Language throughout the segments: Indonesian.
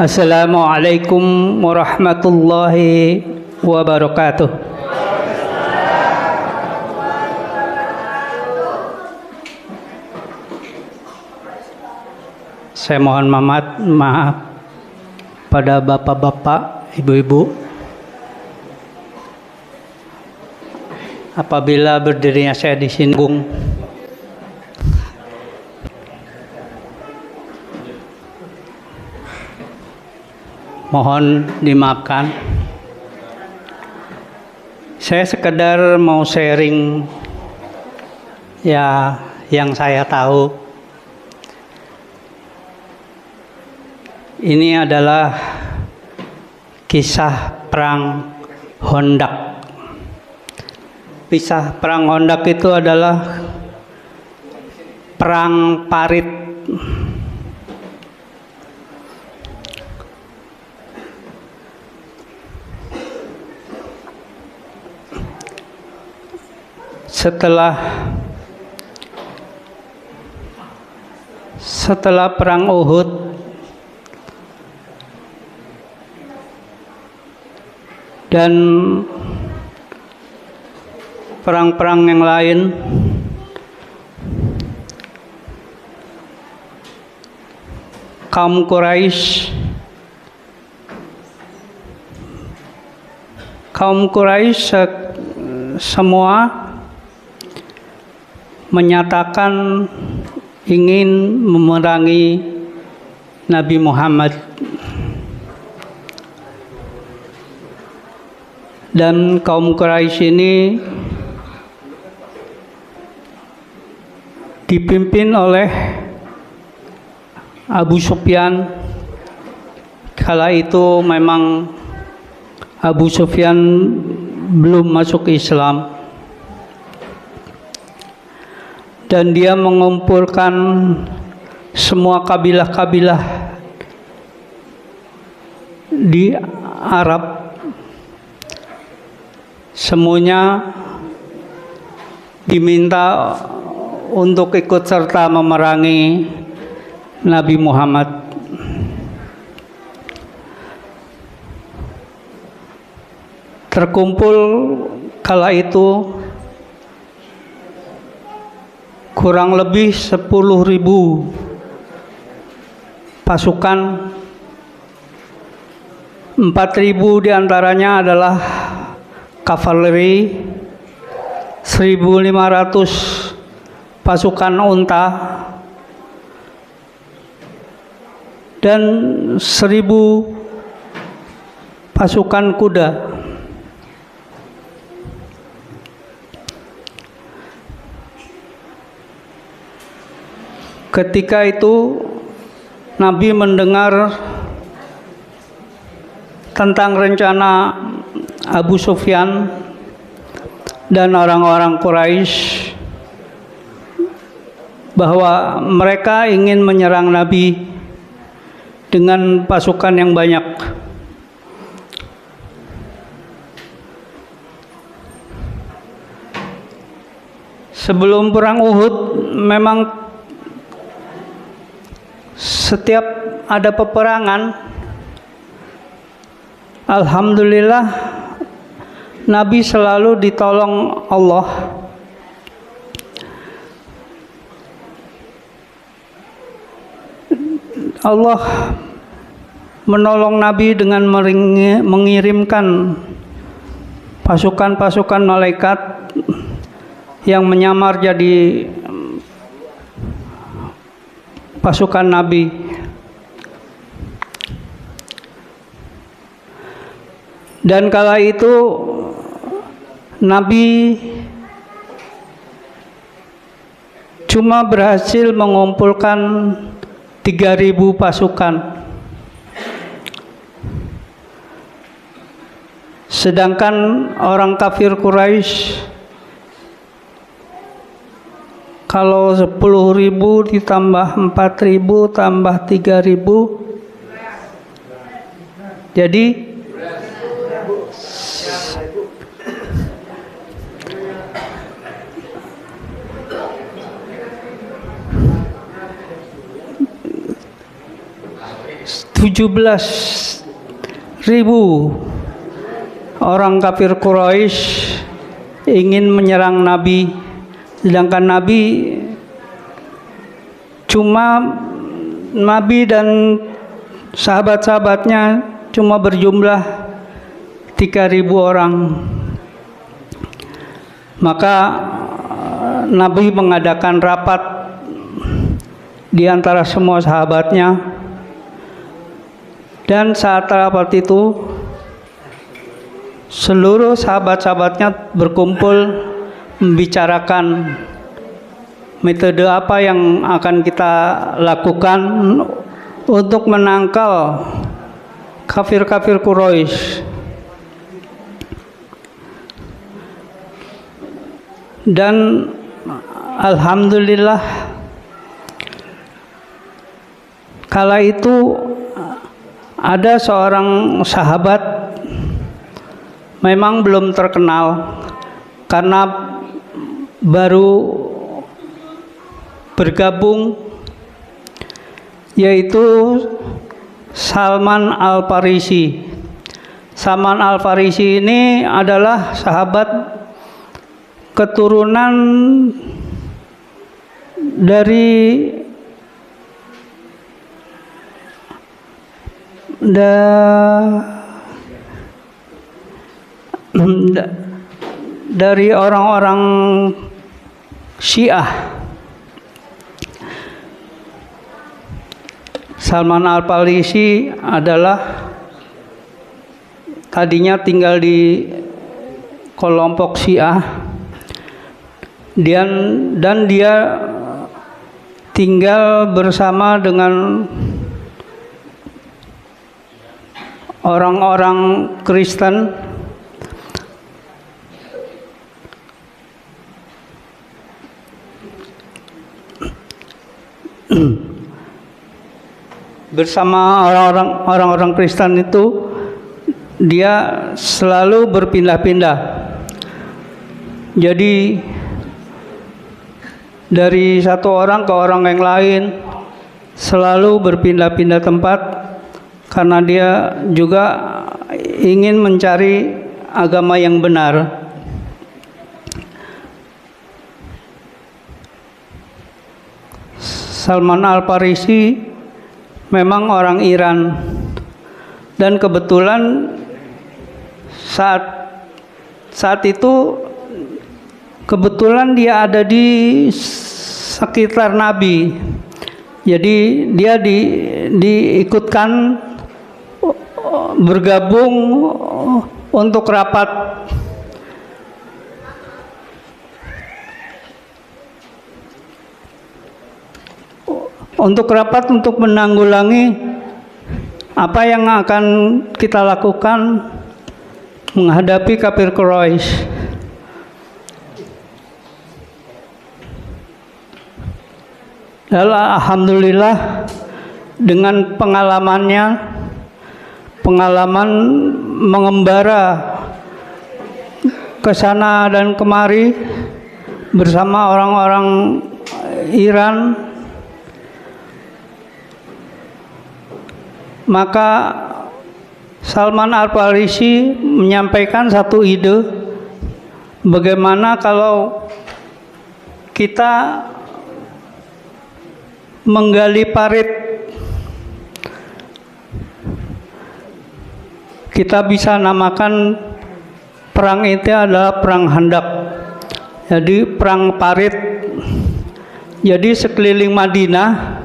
Assalamualaikum warahmatullahi wabarakatuh. Saya mohon maaf pada bapak-bapak, ibu-ibu, apabila berdirinya saya disinggung. Mohon dimaafkan. Saya sekedar mau sharing ya yang saya tahu. Ini adalah kisah perang Hondak. Kisah perang Hondak itu adalah perang parit. Setelah perang Uhud, dan perang-perang yang lain, kaum Quraisy semua menyatakan ingin memerangi Nabi Muhammad, dan kaum Quraisy ini dipimpin oleh Abu Sufyan. Kala itu memang Abu Sufyan belum masuk Islam, dan dia mengumpulkan semua kabilah-kabilah di Arab. Semuanya diminta untuk ikut serta memerangi Nabi Muhammad. Terkumpul kala itu kurang lebih 10.000 pasukan. 4.000 diantaranya adalah kavaleri, 1.500 pasukan unta, dan 1.000 pasukan kuda. Ketika itu Nabi mendengar tentang rencana Abu Sufyan dan orang-orang Quraisy bahwa mereka ingin menyerang Nabi dengan pasukan yang banyak. Sebelum perang Uhud, memang setiap ada peperangan, alhamdulillah Nabi selalu ditolong Allah. Allah menolong Nabi dengan mengirimkan pasukan-pasukan malaikat yang menyamar jadi pasukan Nabi. Dan kala itu Nabi cuma berhasil mengumpulkan 3.000 pasukan, sedangkan orang kafir Quraisy kalau 10.000 ditambah 4.000 tambah 3.000 jadi 11.000 17.000 orang kafir Quraisy ingin menyerang Nabi, sedangkan Nabi dan sahabat-sahabatnya cuma berjumlah 3.000 orang. Maka Nabi mengadakan rapat di antara semua sahabatnya, dan saat rapat itu seluruh sahabat-sahabatnya berkumpul membicarakan metode apa yang akan kita lakukan untuk menangkal kafir-kafir Quraisy. Dan alhamdulillah kala itu ada seorang sahabat, memang belum terkenal karena baru bergabung, yaitu Salman Al-Farisi. Salman Al-Farisi ini adalah sahabat keturunan dari orang-orang Syiah. Salman Al-Farisi adalah tadinya tinggal di kelompok Syiah, dan dia tinggal bersama dengan orang-orang Kristen bersama orang-orang Kristen itu dia selalu berpindah-pindah. Jadi dari satu orang ke orang yang lain, selalu berpindah-pindah tempat, karena dia juga ingin mencari agama yang benar. Salman Al-Farisi memang orang Iran, dan kebetulan saat itu kebetulan dia ada di sekitar Nabi. Jadi dia diikutkan bergabung untuk rapat untuk menanggulangi apa yang akan kita lakukan menghadapi kafir Quraisy. Lalu alhamdulillah dengan pengalaman mengembara ke sana dan kemari bersama orang-orang Iran, maka Salman Al-Farisi menyampaikan satu ide, bagaimana kalau kita menggali parit, kita bisa namakan perang itu adalah perang Khandaq. Jadi perang parit. Jadi sekeliling Madinah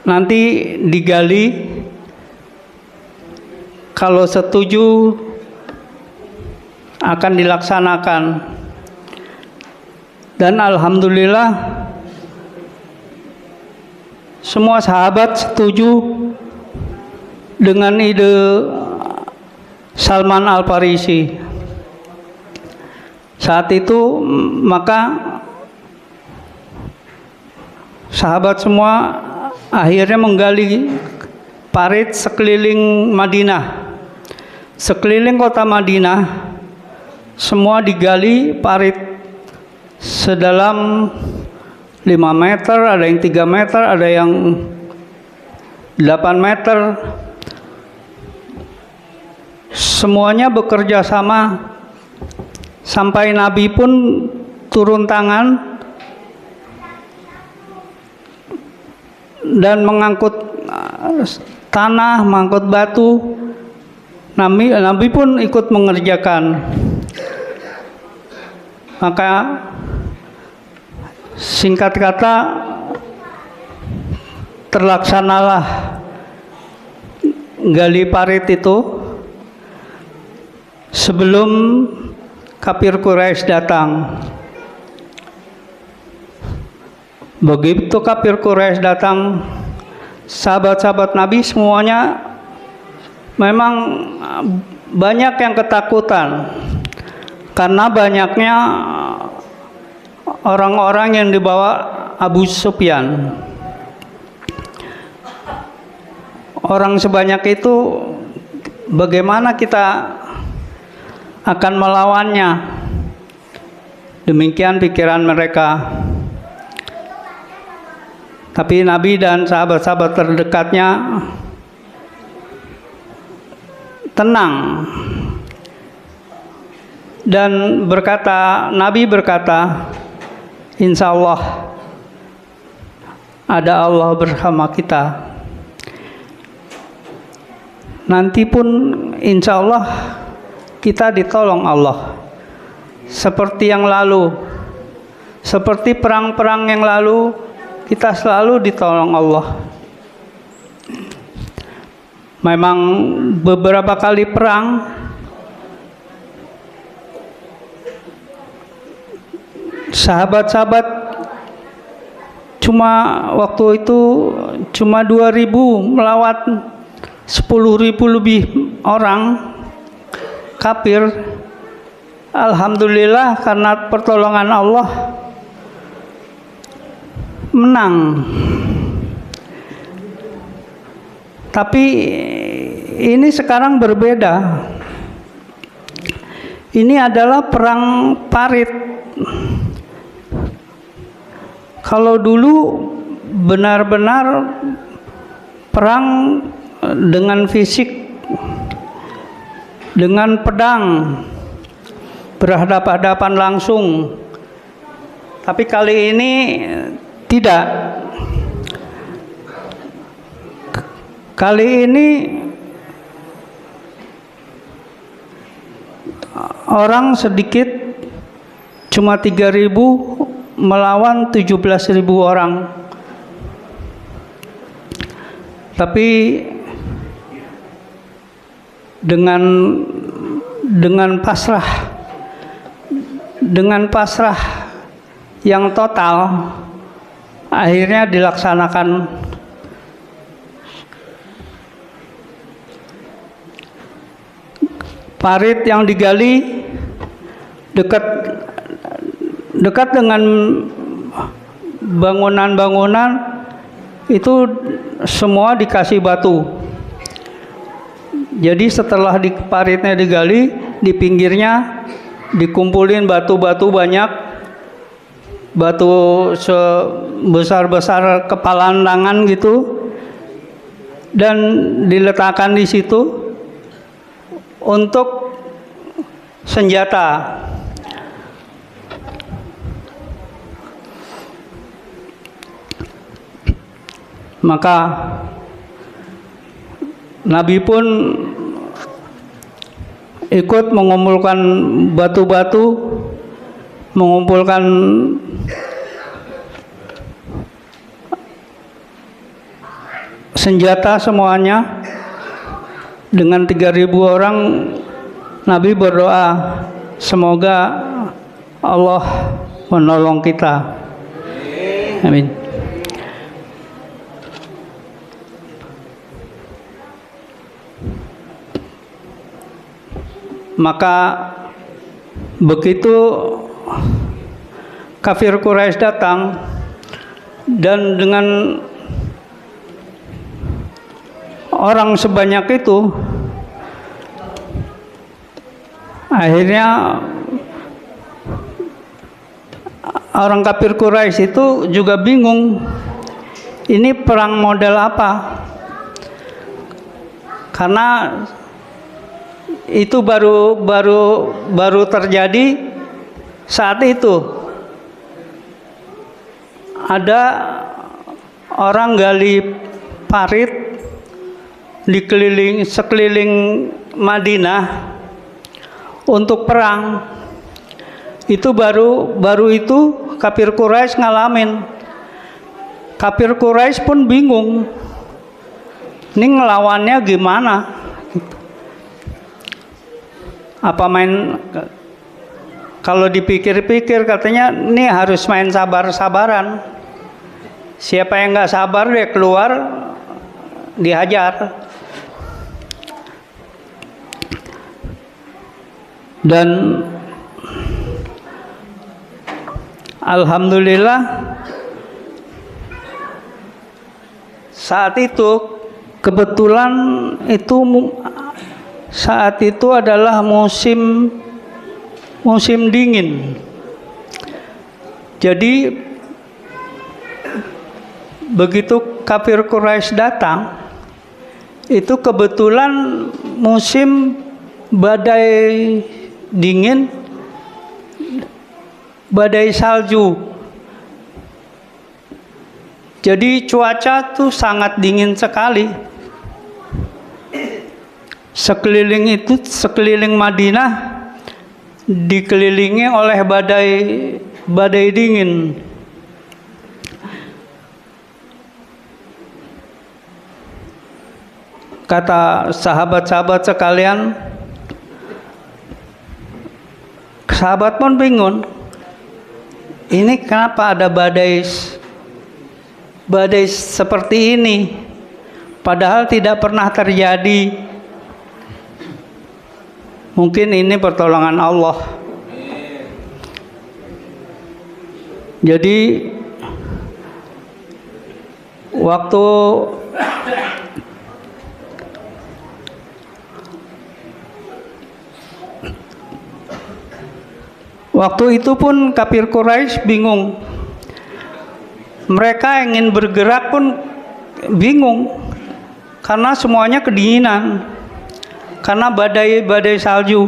nanti digali, kalau setuju akan dilaksanakan. Dan alhamdulillah semua sahabat setuju dengan ide Salman Al-Farisi. Saat itu maka sahabat semua akhirnya menggali parit sekeliling Madinah. Sekeliling kota Madinah semua digali parit sedalam 5 meter, ada yang 3 meter, ada yang 8 meter. Semuanya bekerja sama sampai Nabi pun turun tangan dan mengangkut tanah, mengangkut batu. Nabi pun ikut mengerjakan. Maka singkat kata terlaksanalah gali parit itu sebelum kafir Quraisy datang. Begitu kafir Quraisy datang, sahabat-sahabat Nabi semuanya memang banyak yang ketakutan karena banyaknya orang-orang yang dibawa Abu Sufyan. Orang sebanyak itu, bagaimana kita akan melawannya? Demikian pikiran mereka. Tapi Nabi dan sahabat-sahabat terdekatnya tenang dan Nabi berkata, insya Allah ada Allah bersama kita. Nanti pun insya Allah kita ditolong Allah. Seperti yang lalu, seperti perang-perang yang lalu, kita selalu ditolong Allah. Memang beberapa kali perang sahabat-sahabat waktu itu cuma 2.000 melawat 10.000 lebih orang kafir. Alhamdulillah karena pertolongan Allah menang. Tapi ini sekarang berbeda. Ini adalah perang parit. Kalau dulu benar-benar perang dengan fisik, dengan pedang, berhadapan-hadapan langsung. Tapi kali ini tidak. Kali ini orang sedikit, cuma 3.000 melawan 17.000 orang. Tapi dengan pasrah yang total, akhirnya dilaksanakan. Parit yang digali dekat dengan bangunan-bangunan itu semua dikasih batu. Jadi setelah paritnya digali, di pinggirnya dikumpulin batu-batu banyak, batu sebesar-besar kepala tangan gitu, dan diletakkan di situ untuk senjata. Maka Nabi pun ikut mengumpulkan batu-batu, mengumpulkan senjata semuanya. Dengan 3.000 orang, Nabi berdoa, semoga Allah menolong kita. Amin. Maka begitu kafir Quraisy datang dan dengan orang sebanyak itu, akhirnya orang kafir Quraisy itu juga bingung, ini perang model apa? Karena itu baru terjadi saat itu. Ada orang gali parit sekeliling Madinah untuk perang. Itu baru itu kafir Quraisy ngalamin. Kafir Quraisy pun bingung. Ini ngelawannya gimana? Apa main, kalau dipikir-pikir katanya ini harus main sabar-sabaran. Siapa yang nggak sabar dia keluar dihajar. Dan alhamdulillah saat itu kebetulan saat itu adalah musim dingin. Jadi begitu kafir Quraisy datang, itu kebetulan musim badai dingin, badai salju. Jadi cuaca tuh sangat dingin sekali. Sekeliling Madinah dikelilingi oleh badai dingin. Kata sahabat-sahabat sekalian, sahabat pun bingung. Ini kenapa ada badai seperti ini? Padahal tidak pernah terjadi. Mungkin ini pertolongan Allah. Jadi waktu itu pun kafir Quraisy bingung. Mereka ingin bergerak pun bingung karena semuanya kedinginan, karena badai salju.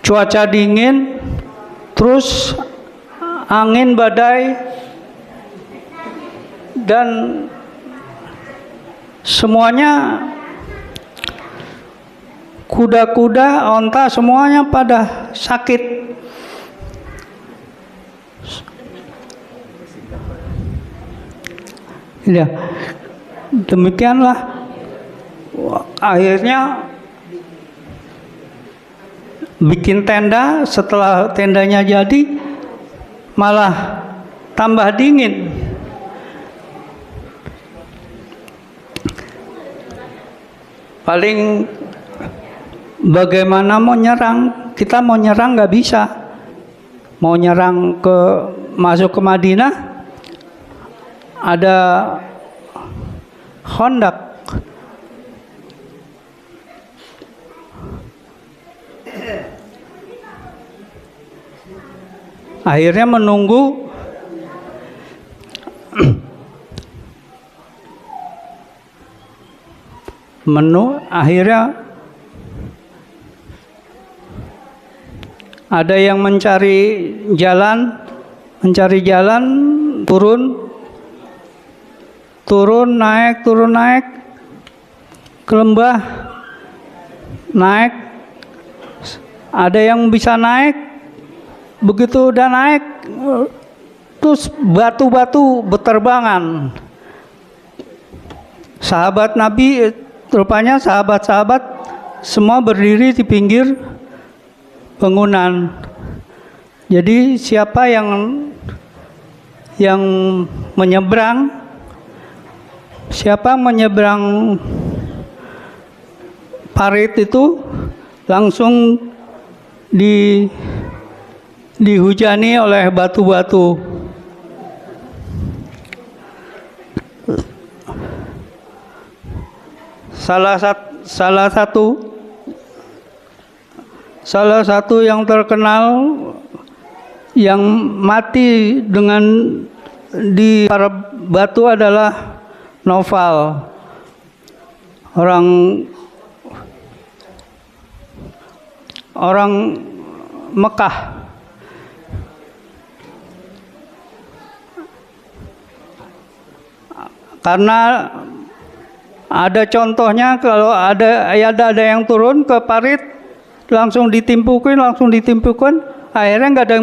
Cuaca dingin, terus angin badai, dan semuanya kuda-kuda, onta semuanya pada sakit. Ya, demikianlah akhirnya bikin tenda. Setelah tendanya jadi malah tambah dingin. Paling bagaimana mau nyerang? Kita mau nyerang nggak bisa. Mau nyerang masuk ke Madinah, ada Khandaq. Akhirnya menunggu akhirnya ada yang mencari jalan, turun naik ke lembah, naik. Ada yang bisa naik, begitu udah naik terus batu-batu berterbangan. Sahabat Nabi, rupanya sahabat-sahabat semua berdiri di pinggir bangunan. Jadi siapa yang menyeberang, parit itu langsung dihujani oleh batu-batu. Salah satu yang terkenal yang mati dengan di para batu adalah Naufal, orang Mekah. Karena ada contohnya, kalau ada yang turun ke parit langsung ditimpukin, akhirnya nggak ada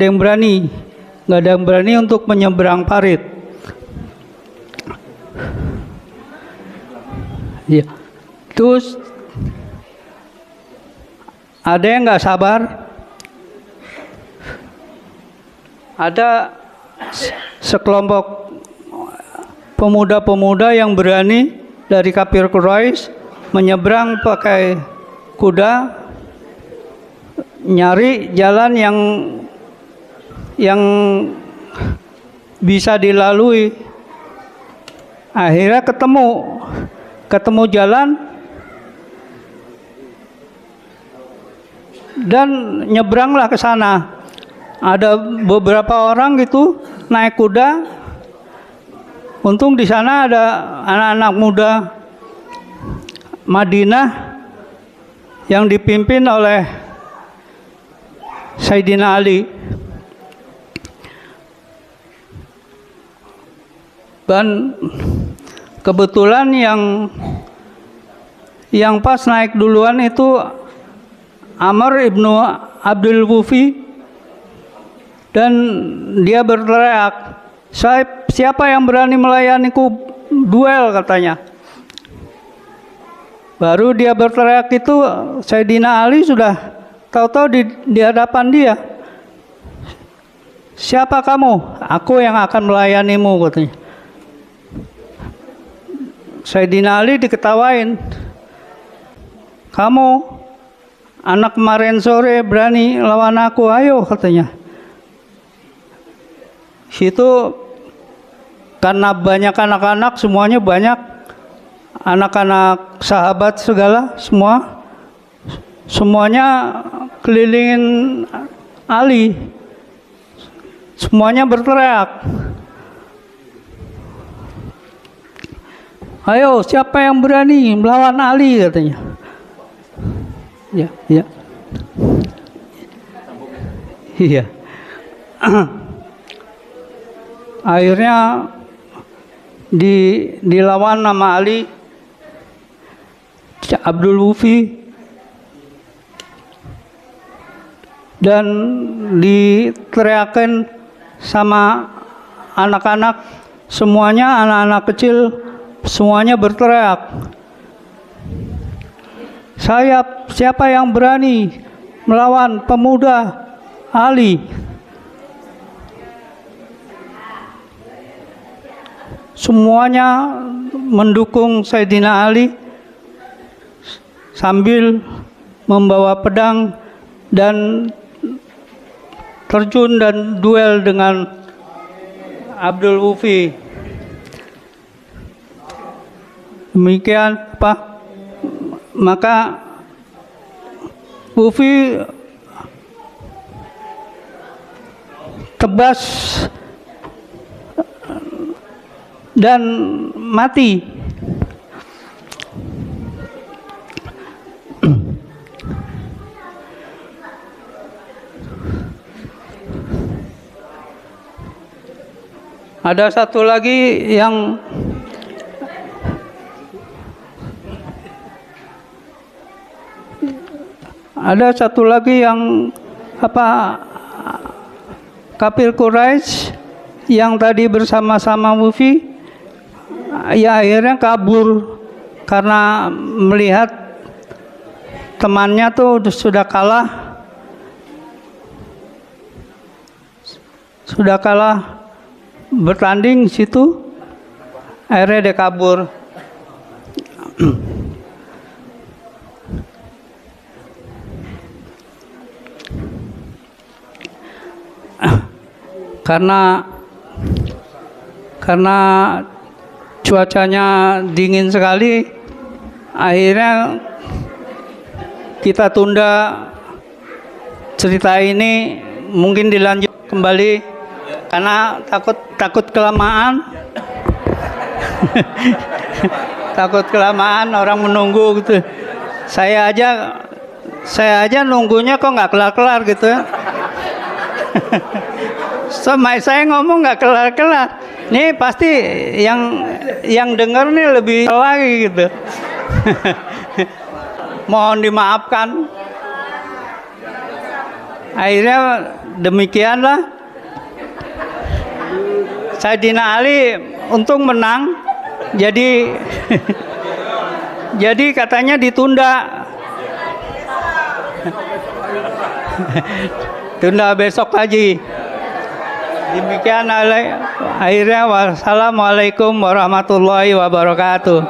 yang berani untuk menyeberang parit. Ya. Terus ada yang nggak sabar, ada sekelompok pemuda-pemuda yang berani dari kafir Quraisy menyeberang pakai kuda, nyari jalan yang bisa dilalui. Akhirnya ketemu jalan dan nyebranglah ke sana. Ada beberapa orang gitu naik kuda. Untung di sana ada anak-anak muda Madinah yang dipimpin oleh Sayyidina Ali. Dan kebetulan yang pas naik duluan itu Amr ibnu Abdul Wufi, dan dia berteriak, siapa yang berani melayaniku duel, katanya. Baru dia berteriak itu, Sayyidina Ali sudah tahu-tahu di hadapan dia. Siapa kamu? Aku yang akan melayanimu, katanya. Sayyidina Ali diketawain. Kamu anak kemarin sore berani lawan aku, ayo, katanya. Situ karena banyak anak-anak, semuanya banyak anak-anak sahabat segala, semuanya kelilingin Ali, semuanya berteriak, ayo, siapa yang berani melawan Ali, katanya. Ya. Iya. Akhirnya dilawan nama Ali, Abdul Wufi, dan diteriakin sama anak-anak, semuanya anak-anak kecil, semuanya berteriak, siapa yang berani melawan pemuda Ali? Semuanya mendukung Sayyidina Ali sambil membawa pedang dan terjun dan duel dengan Abdul Wufi. Demikian maka Wufi tebas dan mati. Ada satu lagi yang kafir Quraisy yang tadi bersama-sama Wufi, ya akhirnya kabur karena melihat temannya tuh sudah kalah bertanding situ, akhirnya dia kabur. Karena cuacanya dingin sekali, akhirnya kita tunda cerita ini, mungkin dilanjut kembali karena takut kelamaan. Takut kelamaan orang menunggu gitu. Saya aja nunggunya kok nggak kelar-kelar gitu. Sama saya ngomong nggak kelar-kelar. Nih pasti yang dengar nih lebih lagi gitu. Mohon dimaafkan. Akhirnya demikianlah. Sayyidina Ali untung menang. Jadi katanya ditunda. Tunda besok lagi. Demikian akhirnya wassalamualaikum warahmatullahi wabarakatuh.